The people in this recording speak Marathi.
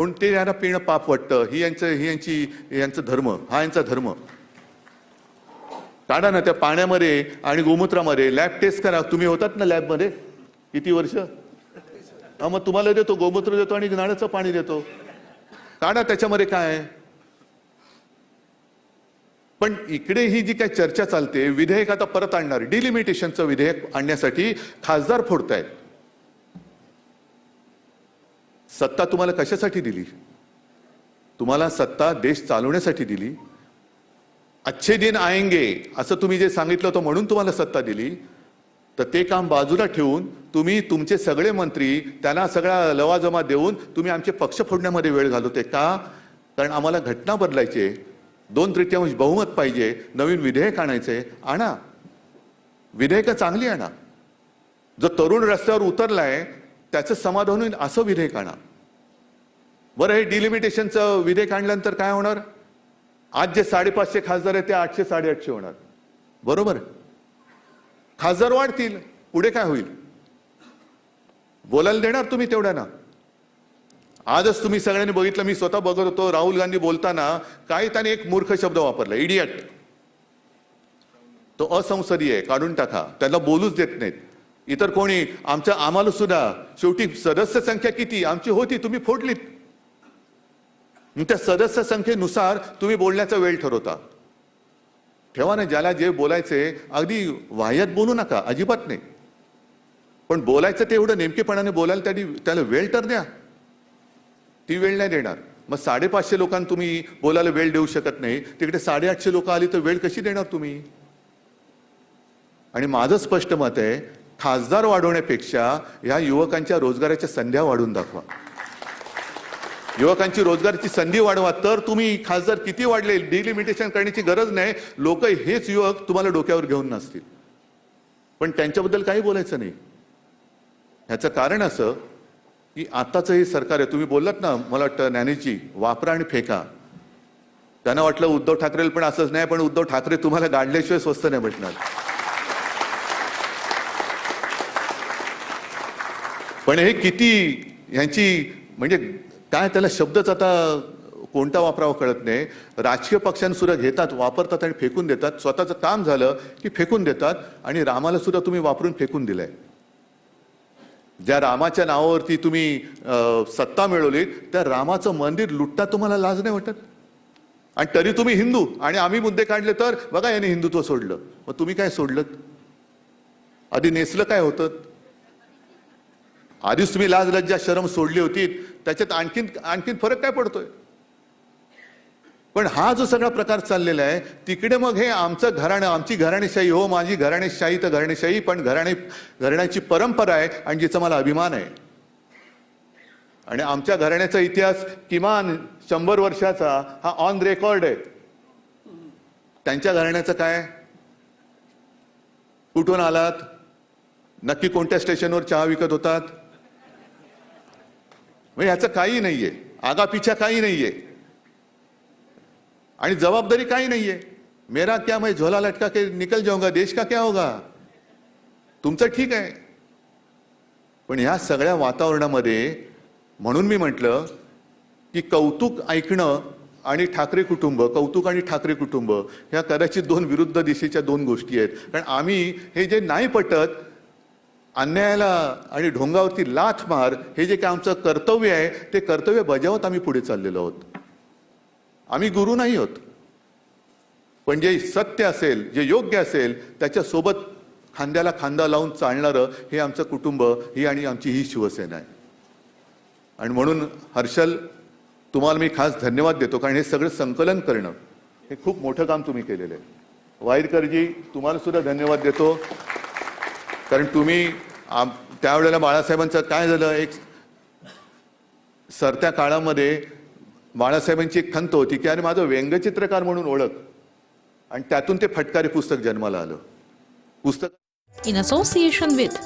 म्हणून ते यांना पिणं पाप वाटतं. यांचा धर्म, हा यांचा धर्म. काढा ना त्या पाण्यामध्ये आणि गोमूत्रामध्ये लॅब टेस्ट करा. तुम्ही होतात ना लॅबमध्ये किती वर्ष? हा, मग तुम्हाला देतो, गोमूत्र देतो आणि नाण्याचं पाणी देतो. काढा त्याच्यामध्ये काय आहे. पण इकडे ही जी काही चर्चा चालते, विधेयक आता परत आणणार, डिलिमिटेशनचं विधेयक आणण्यासाठी खासदार फोडतायत. सत्ता तुम्हाला कशासाठी दिली? तुम्हाला सत्ता देश चालवण्यासाठी दिली. अच्छे दिन आएंगे असं तुम्ही जे सांगितलं होतं म्हणून तुम्हाला सत्ता दिली. तर ते काम बाजूला ठेवून तुम्ही तुमचे सगळे मंत्री त्यांना सगळा लवाजमा देऊन तुम्ही आमचे पक्ष फोडण्यामध्ये वेळ घालवते का? कारण आम्हाला घटना बदलायचे, 2/3 बहुमत पाहिजे, नवीन विधेयक आणायचे. आणा विधेयक चांगली आणा. जो तरुण रस्त्यावर उतरलाय त्याचं समाधान होईल असं विधेयक आणा. बरं, हे डिलिमिटेशनचं विधेयक आणल्यानंतर काय होणार? आज जे 550 खासदार आहेत ते 800-850 होणार. बरोबर, खासदार वाढतील, पुढे काय होईल? बोलायला देणार तुम्ही तेवढ्या ना? आजच तुम्ही सगळ्यांनी बघितलं, मी स्वतः बघत होतो, राहुल गांधी बोलताना काही त्याने एक मूर्ख शब्द वापरला, इडियट. तो असंसदीय आहे, काढून टाका, त्याला बोलूच देत नाहीत. इतर कोणी आम्हाला सुद्धा शेवटी सदस्य संख्या किती आमची होती, तुम्ही फोडलीत. त्या सदस्य संख्येनुसार तुम्ही बोलण्याचा वेळ ठरवता. ठेवा ना, ज्याला जे बोलायचे अगदी वाह्यात बोलू नका, अजिबात नाही. पण बोलायचं ते एवढं नेमकेपणाने बोलायला त्याला वेळ तर द्या. ती वेळ नाही देणार. मग 550 लोकांना तुम्ही बोलायला वेळ देऊ शकत नाही, तिकडे 850 लोक आली तर वेळ कशी देणार तुम्ही? आणि माझं स्पष्ट मत आहे, खासदार वाढवण्यापेक्षा या युवकांच्या रोजगाराच्या संध्या वाढवून दाखवा. युवकांची रोजगाराची संधी वाढवा, तर तुम्ही खासदार किती वाढले डिलिमिटेशन करण्याची गरज नाही. लोक हेच युवक तुम्हाला डोक्यावर घेऊन नसतील, पण त्यांच्याबद्दल काही बोलायचं नाही. ह्याचं कारण असं की आताचं हे सरकार आहे, तुम्ही बोललात ना, मला वाटतं ज्ञानेशजी, वापरा आणि फेका. त्यांना वाटलं उद्धव ठाकरेला पण असंच नाही, पण उद्धव ठाकरे तुम्हाला गाडल्याशिवाय स्वस्त नाही भेटणार. पण हे किती यांची म्हणजे काय, त्याला शब्दच आता कोणता वापरावा कळत नाही. राजकीय पक्षांसुद्धा घेतात, वापरतात आणि फेकून देतात. स्वतःचं काम झालं की फेकून देतात. आणि रामाला सुद्धा तुम्ही वापरून फेकून दिलंय. ज्या रामाच्या नावावरती तुम्ही सत्ता मिळवली, त्या रामाचं मंदिर लुटता तुम्हाला लाज नाही वाटत? आणि तरी तुम्ही हिंदू, आणि आम्ही मुद्दे काढले तर बघा याने हिंदुत्व सोडलं. मग तुम्ही काय सोडलं? आधी नेसलं काय होतं? आधीच तुम्ही लाज लज्जा शरम सोडली होती, त्याच्यात आणखीन फरक काय पडतोय? पण हा जो सगळा प्रकार चाललेला आहे तिकडे मग हे आमचं घराणं, आमची घराणेशाही, हो माझी घराणेशाही तर घराणेशाही, पण घराण्याची परंपरा आहे आणि जिचा मला अभिमान आहे. आणि आमच्या घराण्याचा इतिहास किमान 100 वर्षाचा हा ऑन रेकॉर्ड आहे. त्यांच्या घराण्याचं काय? कुठून आलात? नक्की कोणत्या स्टेशनवर चहा विकत होतात? ह्याचं काही नाहीये, आगापिछा काही नाहीये आणि जबाबदारी काही नाहीये. मेरा क्या, मैं झोला लटका के निकल जाऊंगा, देश का क्या होगा? तुमचं ठीक आहे. पण ह्या सगळ्या वातावरणामध्ये म्हणून मी म्हटलं की कौतुक ऐकणं आणि ठाकरे कुटुंब, कौतुक आणि ठाकरे कुटुंब ह्या कदाचित 2 विरुद्ध दिशेच्या 2 गोष्टी आहेत. कारण आम्ही हे जे नाही पटत, अन्यायाला आणि ढोंगावरती लाथ मार, हे जे काय आमचं कर्तव्य आहे ते कर्तव्य बजावत आम्ही पुढे चाललेलो आहोत. आम्ही गुरु नाही आहोत. पण जे सत्य असेल, जे योग्य असेल त्याच्यासोबत खांद्याला खांदा लावून चालणारं हे आमचं कुटुंब, ही आणि आमची ही शिवसेना आहे. आणि म्हणून हर्षल, तुम्हाला मी खास धन्यवाद देतो, कारण हे सगळं संकलन करणं हे खूप मोठं काम तुम्ही केलेलं आहे. वाईरकरजी, तुम्हाला सुद्धा धन्यवाद देतो, कारण तुम्ही त्यावेळेला बाळासाहेबांचं काय झालं, एक सरत्या काळामध्ये बाळासाहेबांची एक खंत होती की अरे माझं व्यंगचित्रकार म्हणून ओळख, आणि त्यातून ते फटकारे पुस्तक जन्माला आलं. पुस्तक in association with